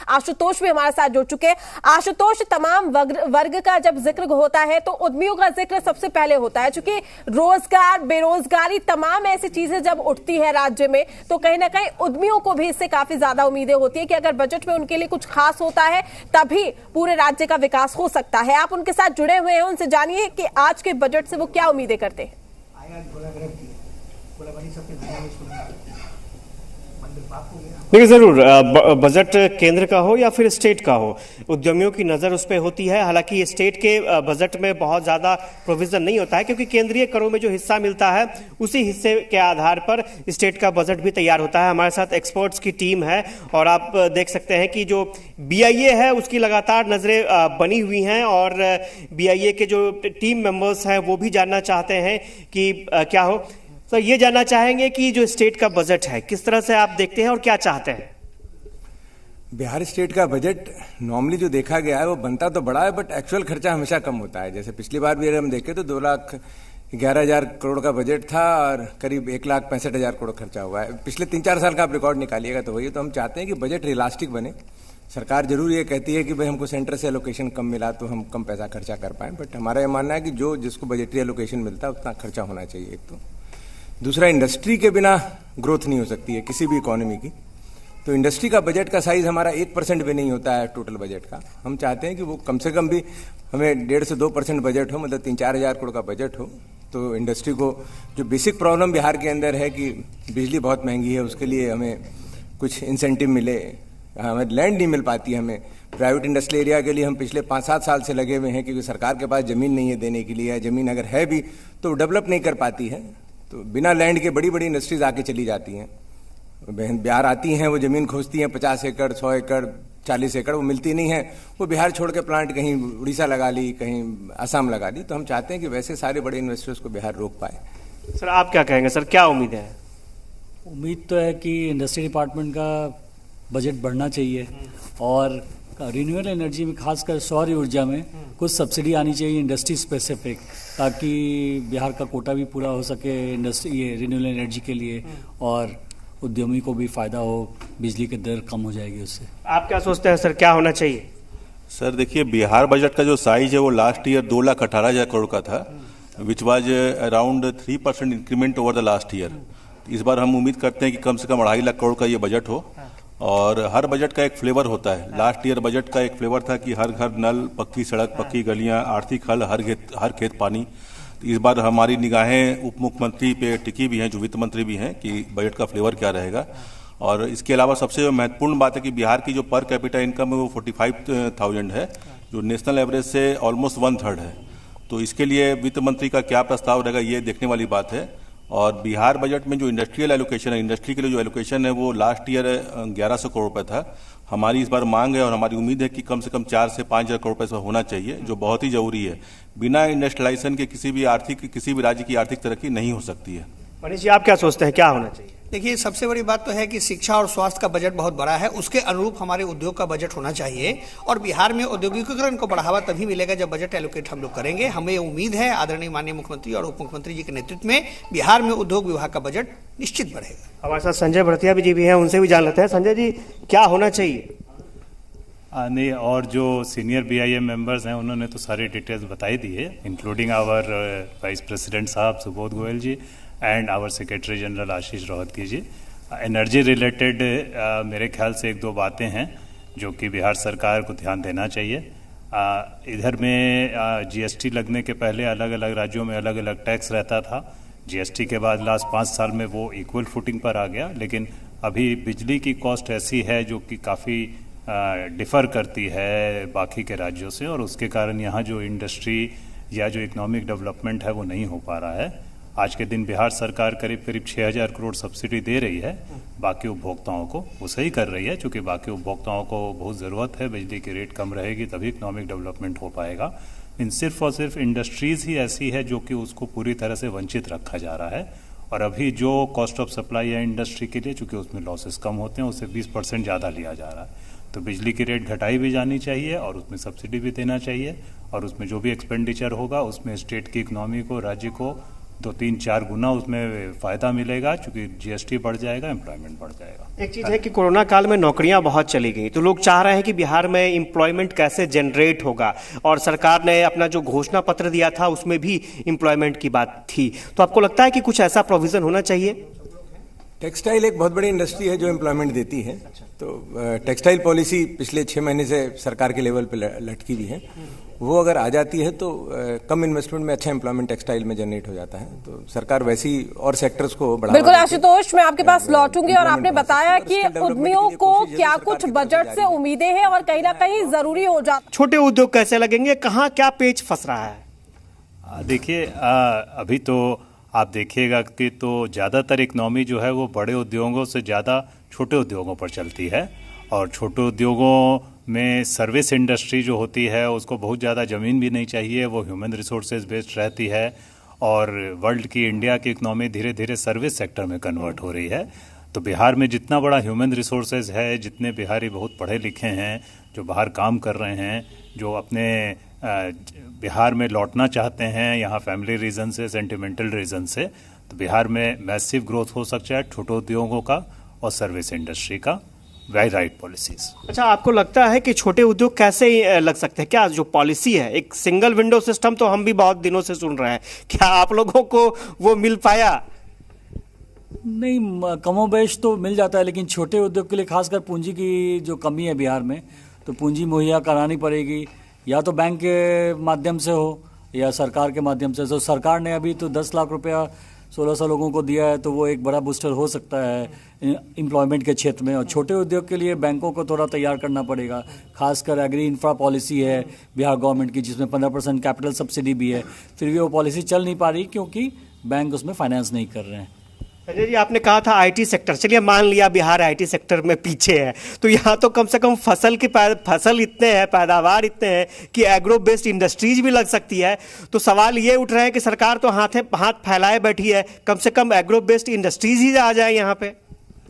आशुतोष भी हमारे साथ जुड़ चुके हैं। आशुतोष, तमाम वर्ग का जब जिक्र होता है तो उद्यमियों का जिक्र सबसे पहले होता है, क्योंकि रोजगार, बेरोजगारी, तमाम ऐसी चीजें जब उठती है राज्य में तो कहीं ना कहीं उद्यमियों को भी इससे काफी ज्यादा उम्मीदें होती है कि अगर बजट में उनके लिए कुछ खास होता है तभी पूरे राज्य का विकास हो सकता है। आप उनके साथ जुड़े हुए हैं, उनसे जानिए कि आज के बजट से वो क्या उम्मीदें करते हैं। देखिए, जरूर बजट केंद्र का हो या फिर स्टेट का हो, उद्यमियों की नजर उस पर होती है। हालांकि स्टेट के बजट में बहुत ज्यादा प्रोविजन नहीं होता है, क्योंकि केंद्रीय करों में जो हिस्सा मिलता है उसी हिस्से के आधार पर स्टेट का बजट भी तैयार होता है। हमारे साथ एक्सपर्ट्स की टीम है और आप देख सकते हैं कि जो BIA है उसकी लगातार नजरें बनी हुई हैं और BIA के जो टीम मेंबर्स हैं वो भी जानना चाहते हैं कि क्या हो। तो ये जानना चाहेंगे कि जो स्टेट का बजट है किस तरह से आप देखते हैं और क्या चाहते हैं। बिहार स्टेट का बजट नॉर्मली जो देखा गया है वो बनता तो बड़ा है, बट एक्चुअल खर्चा हमेशा कम होता है। जैसे पिछली बार भी अगर हम देखें तो 2,11,000 करोड़ का बजट था और करीब 1,65,000 करोड़ खर्चा हुआ है। पिछले 3-4 साल का आप रिकॉर्ड निकालिएगा तो वही। तो हम चाहते हैं कि बजट रियलिस्टिक बने। सरकार जरूर ये कहती है कि भाई हमको सेंटर से एलोकेशन कम मिला तो हम कम पैसा खर्चा कर पाए, बट हमारा ये मानना है कि जो जिसको बजटरी एलोकेशन मिलता है उतना खर्चा होना चाहिए। एक तो दूसरा, इंडस्ट्री के बिना ग्रोथ नहीं हो सकती है किसी भी इकोनॉमी की। तो इंडस्ट्री का बजट का साइज हमारा 1% भी नहीं होता है टोटल बजट का। हम चाहते हैं कि वो कम से कम भी हमें 1.5 से 2% बजट हो, मतलब 3-4 हज़ार करोड़ का बजट हो। तो इंडस्ट्री को जो बेसिक प्रॉब्लम बिहार के अंदर है कि बिजली बहुत महंगी है, उसके लिए हमें कुछ इंसेंटिव मिले। हमें लैंड नहीं मिल पाती है, हमें प्राइवेट इंडस्ट्रियल एरिया के लिए हम पिछले 5-7 साल से लगे हुए हैं, क्योंकि सरकार के पास ज़मीन नहीं है देने के लिए, ज़मीन अगर है भी तो डेवलप नहीं कर पाती है। तो बिना लैंड के बड़ी बड़ी इंडस्ट्रीज आके चली जाती हैं। बिहार आती हैं, वो ज़मीन खोजती हैं 50 एकड़, 100 एकड़, 40 एकड़, वो मिलती नहीं है। वो बिहार छोड़ के प्लांट कहीं उड़ीसा लगा ली, कहीं असम लगा ली। तो हम चाहते हैं कि वैसे सारे बड़े इन्वेस्टर्स को बिहार रोक पाए। सर, आप क्या कहेंगे? सर, क्या उम्मीद है? उम्मीद तो है कि इंडस्ट्री डिपार्टमेंट का बजट बढ़ना चाहिए और रिन्यूएबल एनर्जी में, खासकर सौर ऊर्जा में कुछ सब्सिडी आनी चाहिए इंडस्ट्री स्पेसिफिक, ताकि बिहार का कोटा भी पूरा हो सके इंडस्ट्री ये रिन्यूएबल एनर्जी के लिए और उद्यमी को भी फायदा हो, बिजली की दर कम हो जाएगी उससे। आप क्या सोचते हैं सर, क्या होना चाहिए? सर देखिए, बिहार बजट का जो साइज है वो लास्ट ईयर 2,18,000 करोड़ का था, which was around 3% increment over the last year. इस बार हम उम्मीद करते हैं कि कम से कम 2.5 लाख करोड़ का ये बजट हो। और हर बजट का एक फ्लेवर होता है। लास्ट ईयर बजट का एक फ्लेवर था कि हर घर नल, पक्की सड़क, पक्की गलियां, आर्थिक हल, हर खेत पानी। तो इस बार हमारी निगाहें उप मुख्यमंत्री पे टिकी भी हैं, जो वित्त मंत्री भी हैं, कि बजट का फ्लेवर क्या रहेगा। और इसके अलावा सबसे महत्वपूर्ण बात है कि बिहार की जो पर कैपिटा इनकम है वो 45,000 है, जो नेशनल एवरेज से ऑलमोस्ट 1/3 है। तो इसके लिए वित्त मंत्री का क्या प्रस्ताव रहेगा ये देखने वाली बात है। और बिहार बजट में जो इंडस्ट्रियल एलोकेशन है, इंडस्ट्री के लिए जो एलोकेशन है वो लास्ट ईयर 1,100 करोड़ रुपये था। हमारी इस बार मांग है और हमारी उम्मीद है कि कम से कम 4 से 5 हज़ार करोड़ रुपये इसमें होना चाहिए, जो बहुत ही जरूरी है। बिना इंडस्ट्रियलाइजेशन के किसी भी राज्य की आर्थिक तरक्की नहीं हो सकती है। मनीष जी, आप क्या सोचते हैं, क्या होना चाहिए? देखिए, सबसे बड़ी बात तो है कि शिक्षा और स्वास्थ्य का बजट बहुत बड़ा है, उसके अनुरूप हमारे उद्योग का बजट होना चाहिए। और बिहार में औद्योगिकीकरण को बढ़ावा तभी मिलेगा जब बजट एलोकेट हम लोग करेंगे। हमें उम्मीद है आदरणीय माननीय मुख्यमंत्री और उप मुख्यमंत्री जी के नेतृत्व में बिहार में उद्योग विभाग का बजट निश्चित बढ़ेगा। हमारे साथ संजय भरतिया जी भी हैं, उनसे भी जान लेते हैं। संजय जी, क्या होना चाहिए? नहीं, और जो सीनियर BIA मेंबर्स हैं उन्होंने तो सारी डिटेल्स बताई दी है, इंक्लूडिंग आवर वाइस प्रेसिडेंट साहब Subodh Goyal ji and our secretary general Ashish Rohatgi ji. Energy related मेरे ख्याल से 1-2 बातें हैं जो कि बिहार सरकार को ध्यान देना चाहिए। इधर में GST लगने के पहले अलग अलग राज्यों में अलग अलग टैक्स रहता था। GST के बाद लास्ट 5 साल में वो इक्वल फुटिंग पर आ गया, लेकिन अभी बिजली की कॉस्ट ऐसी है जो कि काफ़ी डिफ़र करती है बाकी के राज्यों से, और उसके कारण यहाँ जो इंडस्ट्री या जो इकोनॉमिक डेवलपमेंट है वो नहीं हो पा रहा है। आज के दिन बिहार सरकार करीब 6,000 करोड़ सब्सिडी दे रही है बाकी उपभोक्ताओं को। वो सही कर रही है, क्योंकि बाकी उपभोक्ताओं को बहुत ज़रूरत है, बिजली की रेट कम रहेगी तभी इकोनॉमिक डेवलपमेंट हो पाएगा। इन सिर्फ और सिर्फ इंडस्ट्रीज़ ही ऐसी है जो कि उसको पूरी तरह से वंचित रखा जा रहा है। और अभी जो कॉस्ट ऑफ सप्लाई है इंडस्ट्री के लिए, चूँकि उसमें लॉसेस कम होते हैं, उससे 20% ज़्यादा लिया जा रहा है। तो बिजली की रेट घटाई भी जानी चाहिए और उसमें सब्सिडी भी देना चाहिए, और उसमें जो भी एक्सपेंडिचर होगा उसमें स्टेट की इकोनॉमी को, राज्य को तो 3-4 गुना उसमें फ़ायदा मिलेगा, क्योंकि जीएसटी बढ़ जाएगा, एम्प्लॉयमेंट बढ़ जाएगा। एक चीज़ है कि कोरोना काल में नौकरियां बहुत चली गई, तो लोग चाह रहे हैं कि बिहार में एम्प्लॉयमेंट कैसे जनरेट होगा, और सरकार ने अपना जो घोषणा पत्र दिया था उसमें भी एम्प्लॉयमेंट की बात थी। तो आपको लगता है कि कुछ ऐसा प्रोविजन होना चाहिए? टेक्सटाइल एक बहुत बड़ी इंडस्ट्री है जो एम्प्लॉयमेंट देती है, तो टेक्सटाइल पॉलिसी पिछले 6 महीने से सरकार के लेवल पे लटकी हुई है। वो अगर आ जाती है तो कम इन्वेस्टमेंट में अच्छा एम्प्लॉयमेंट टेक्सटाइल में जनरेट हो जाता है, तो सरकार वैसी और सेक्टर्स को बढ़ावा। बिल्कुल आशुतोष, मैं आपके पास लौटूंगी, और आपने बताया कि उद्यमियों को क्या कुछ बजट से उम्मीदें हैं और कहीं ना कहीं जरूरी हो जाता। छोटे उद्योग कैसे लगेंगे, कहाँ क्या पेच फंस रहा है? देखिए, अभी तो आप देखिएगा कि तो ज़्यादातर इकनॉमी जो है वो बड़े उद्योगों से ज़्यादा छोटे उद्योगों पर चलती है, और छोटे उद्योगों में सर्विस इंडस्ट्री जो होती है उसको बहुत ज़्यादा ज़मीन भी नहीं चाहिए, वो ह्यूमन रिसोर्सेज बेस्ड रहती है, और वर्ल्ड की, इंडिया की इकनॉमी धीरे धीरे सर्विस सेक्टर में कन्वर्ट हो रही है। तो बिहार में जितना बड़ा ह्यूमन रिसोर्सेज है, जितने बिहारी बहुत पढ़े लिखे हैं जो बाहर काम कर रहे हैं, जो अपने बिहार में लौटना चाहते हैं यहाँ फैमिली रीज़न से, सेंटिमेंटल रीज़न से, तो बिहार में मैसिव ग्रोथ हो सकता है छोटे उद्योगों का और सर्विस इंडस्ट्री का, वेरी राइट पॉलिसीज। अच्छा, आपको लगता है कि छोटे उद्योग कैसे लग सकते हैं? क्या जो पॉलिसी है, एक सिंगल विंडो सिस्टम तो हम भी बहुत दिनों से सुन रहे हैं, क्या आप लोगों को वो मिल पाया? नहीं, कमोबेश तो मिल जाता है, लेकिन छोटे उद्योग के लिए खासकर पूंजी की जो कमी है बिहार में, तो पूंजी मुहैया करानी पड़ेगी, या तो बैंक के माध्यम से हो या सरकार के माध्यम से। तो सरकार ने अभी तो 10 लाख रुपया 1600 लोगों को दिया है, तो वो एक बड़ा बूस्टर हो सकता है एम्प्लॉयमेंट के क्षेत्र में। और छोटे उद्योग के लिए बैंकों को थोड़ा तैयार करना पड़ेगा, खासकर एग्री इंफ्रा पॉलिसी है बिहार गवर्नमेंट की, जिसमें 15% कैपिटल सब्सिडी भी है, फिर भी वो पॉलिसी चल नहीं पा रही क्योंकि बैंक उसमें फाइनेंस नहीं कर रहे हैं। संजय जी, आपने कहा था आईटी सेक्टर, चलिए मान लिया बिहार आईटी सेक्टर में पीछे है, तो यहाँ तो कम से कम फसल इतने हैं, पैदावार इतने हैं कि एग्रो बेस्ड इंडस्ट्रीज भी लग सकती है। तो सवाल ये उठ रहा है कि सरकार तो हाथ फैलाए बैठी है, कम से कम एग्रो बेस्ड इंडस्ट्रीज ही आ जाए यहाँ पे।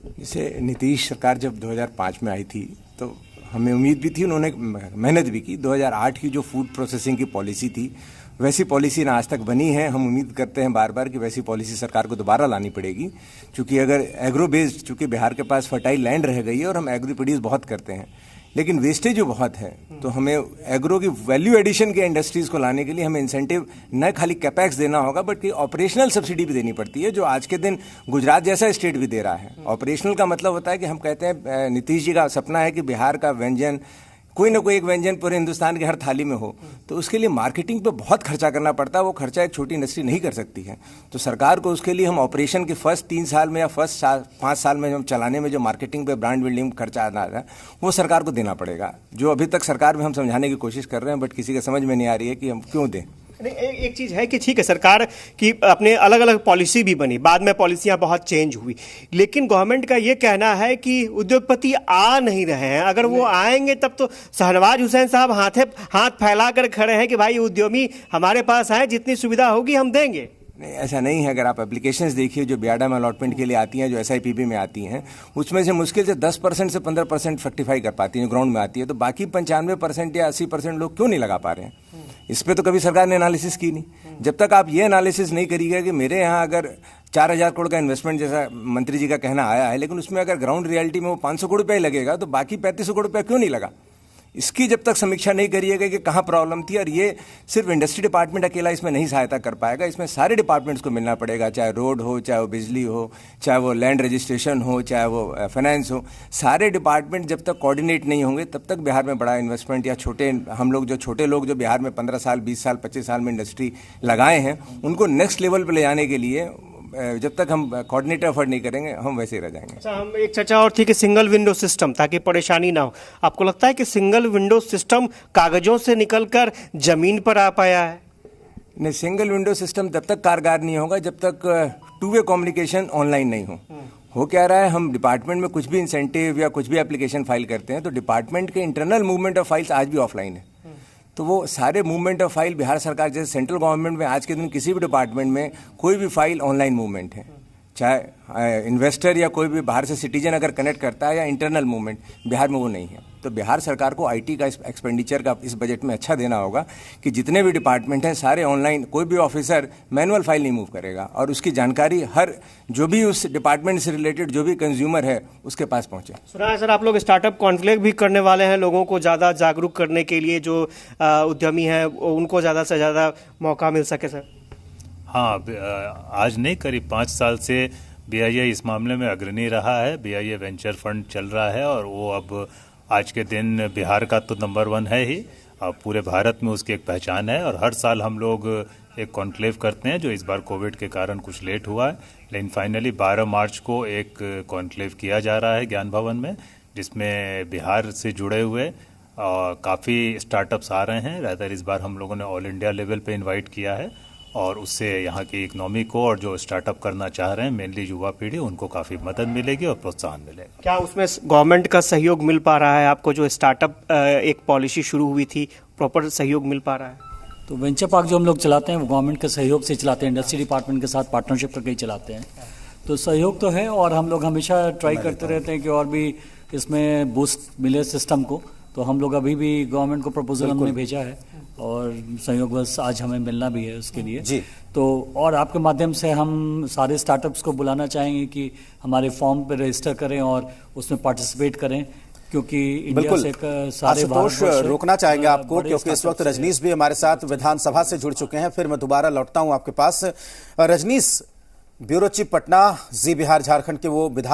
जैसे नीतीश सरकार जब 2005 में आई थी तो हमें उम्मीद भी थी, उन्होंने मेहनत भी की। 2008 की जो फूड प्रोसेसिंग की पॉलिसी थी वैसी पॉलिसी ना आज तक बनी है। हम उम्मीद करते हैं बार बार कि वैसी पॉलिसी सरकार को दोबारा लानी पड़ेगी, क्योंकि अगर एग्रो बेस्ड, चूँकि बिहार के पास फर्टाइल लैंड रह गई है और हम एग्रो प्रोड्यूस बहुत करते हैं, लेकिन वेस्टेज जो बहुत है, तो हमें एग्रो की वैल्यू एडिशन के इंडस्ट्रीज़ को लाने के लिए हमें इंसेंटिव न खाली कैपेक्स देना होगा बल्कि ऑपरेशनल सब्सिडी भी देनी पड़ती है, जो आज के दिन गुजरात जैसा स्टेट भी दे रहा है। ऑपरेशनल का मतलब होता है कि हम कहते हैं, नीतीश जी का सपना है कि बिहार का व्यंजन, कोई ना कोई एक व्यंजन पूरे हिंदुस्तान के हर थाली में हो, तो उसके लिए मार्केटिंग पे बहुत खर्चा करना पड़ता है। वो खर्चा एक छोटी इंडस्ट्री नहीं कर सकती है। तो सरकार को उसके लिए हम ऑपरेशन के फर्स्ट 3 साल में या फर्स्ट 5 साल में हम चलाने में जो मार्केटिंग पे, ब्रांड बिल्डिंग खर्चा आना है, वो सरकार को देना पड़ेगा, जो अभी तक सरकार में हम समझाने की कोशिश कर रहे हैं, बट किसी का समझ में नहीं आ रही है कि हम क्यों दें। एक चीज़ है कि ठीक है, सरकार की अपने अलग अलग पॉलिसी भी बनी, बाद में पॉलिसियां बहुत चेंज हुई, लेकिन गवर्नमेंट का ये कहना है कि उद्योगपति आ नहीं रहे हैं। अगर वो आएंगे तब तो शहनवाज हुसैन साहब हाथ फैला कर खड़े हैं कि भाई उद्यमी हमारे पास आए, जितनी सुविधा होगी हम देंगे। नहीं, ऐसा नहीं है। अगर आप एप्लीकेशंस देखिए जो बियाडा में अलॉटमेंट के लिए आती हैं, जो SIPP में आती हैं, उसमें से मुश्किल से 10% से 15% फ्रक्टिफाई कर पाती हैं, ग्राउंड में आती है, तो बाकी 95% या 80% लोग क्यों नहीं लगा पा रहे हैं? इस पर तो कभी सरकार ने एनालिसिस की नहीं। जब तक आप ये एनालिसिस नहीं करिएगा कि मेरे यहाँ अगर 4000 करोड़ का इन्वेस्टमेंट जैसा मंत्री जी का कहना आया है, लेकिन उसमें अगर ग्राउंड रियलिटी में वो 500 करोड़ रुपया ही लगेगा, तो बाकी 3500 करोड़ रुपया क्यों नहीं लगा? इसकी जब तक समीक्षा नहीं करिएगा कि कहाँ प्रॉब्लम थी, और ये सिर्फ इंडस्ट्री डिपार्टमेंट अकेला इसमें नहीं सहायता कर पाएगा, इसमें सारे डिपार्टमेंट्स को मिलना पड़ेगा, चाहे रोड हो, चाहे वो बिजली हो, चाहे वो लैंड रजिस्ट्रेशन हो, चाहे वो फाइनेंस हो। सारे डिपार्टमेंट जब तक कोऑर्डिनेट नहीं होंगे तब तक बिहार में बड़ा इन्वेस्टमेंट, या छोटे लोग जो बिहार में 15 साल 20 साल 25 साल में इंडस्ट्री लगाए हैं, उनको नेक्स्ट लेवल पर ले जाने के लिए जब तक हम कोऑर्डिनेटर एफर्ट नहीं करेंगे, हम वैसे ही रह जाएंगे। अच्छा, हम एक चर्चा और थी कि सिंगल विंडो सिस्टम, ताकि परेशानी ना हो। आपको लगता है कि सिंगल विंडो सिस्टम कागजों से निकलकर जमीन पर आ पाया है? नहीं, सिंगल विंडो सिस्टम तब तक कारगर नहीं होगा जब तक 2-वे कम्युनिकेशन ऑनलाइन नहीं हो क्या रहा है, हम डिपार्टमेंट में कुछ भी इंसेंटिव या कुछ भी एप्लीकेशन फाइल करते हैं तो डिपार्टमेंट के इंटरनल मूवमेंट ऑफ फाइल्स आज भी ऑफलाइन है। तो वो सारे मूवमेंट ऑफ फाइल बिहार सरकार जैसे सेंट्रल गवर्नमेंट में आज के दिन किसी भी डिपार्टमेंट में कोई भी फाइल ऑनलाइन मूवमेंट है, चाहे इन्वेस्टर या कोई भी बाहर से सिटीजन अगर कनेक्ट करता है या इंटरनल मूवमेंट, बिहार में वो नहीं है। तो बिहार सरकार को आईटी का एक्सपेंडिचर का इस बजट में अच्छा देना होगा कि जितने भी डिपार्टमेंट हैं सारे ऑनलाइन, कोई भी ऑफिसर मैनुअल फाइल नहीं मूव करेगा और उसकी जानकारी हर जो भी उस डिपार्टमेंट से रिलेटेड जो भी कंज्यूमर है उसके पास पहुंचे। सुना है सर आप लोग स्टार्टअप कॉन्क्लेव भी करने वाले हैं, लोगों को ज़्यादा जागरूक करने के लिए, जो उद्यमी हैं उनको ज़्यादा से ज़्यादा मौका मिल सके सर। हाँ, आज नहीं करीब 5 साल से बीआईआई इस मामले में अग्रणी रहा है। बीआईआई वेंचर फंड चल रहा है और वो अब आज के दिन बिहार का तो नंबर 1 है ही, अब पूरे भारत में उसकी एक पहचान है। और हर साल हम लोग एक कॉन्क्लेव करते हैं, जो इस बार कोविड के कारण कुछ लेट हुआ है, लेकिन फाइनली 12 मार्च को एक कॉन्क्लेव किया जा रहा है ज्ञान भवन में, जिसमें बिहार से जुड़े हुए काफ़ी स्टार्टअप्स आ रहे हैं। रादर इस बार हम लोगों ने ऑल इंडिया लेवल पे इनवाइट किया है और उससे यहाँ की इकोनॉमी को और जो स्टार्टअप करना चाह रहे हैं मेनली युवा पीढ़ी, उनको काफ़ी मदद मिलेगी और प्रोत्साहन मिलेगा। क्या उसमें गवर्नमेंट का सहयोग मिल पा रहा है आपको? जो स्टार्टअप एक पॉलिसी शुरू हुई थी, प्रॉपर सहयोग मिल पा रहा है? तो वेंचर पार्क जो हम लोग चलाते हैं वो गवर्नमेंट के सहयोग से चलाते हैं, इंडस्ट्री डिपार्टमेंट के साथ पार्टनरशिप करके ही चलाते हैं। तो सहयोग तो है और हम लोग हमेशा ट्राई करते रहते हैं कि और भी इसमें बूस्ट मिले सिस्टम को। तो हम लोग अभी भी गवर्नमेंट को प्रपोजल हमने भेजा है और सहयोग बस आज हमें मिलना भी है उसके लिए जी। तो और आपके माध्यम से हम सारे स्टार्टअप्स को बुलाना चाहेंगे कि हमारे फॉर्म पे रजिस्टर करें और उसमें पार्टिसिपेट करें, क्योंकि इंडिया से सारे आशुतोष रोकना चाहेंगे आपको, क्योंकि इस वक्त रजनीश भी हमारे साथ विधानसभा से जुड़ चुके हैं। फिर मैं दोबारा लौटता हूं आपके पास। रजनीश, ब्यूरो चीफ पटना, जी बिहार झारखंड के वो विधायक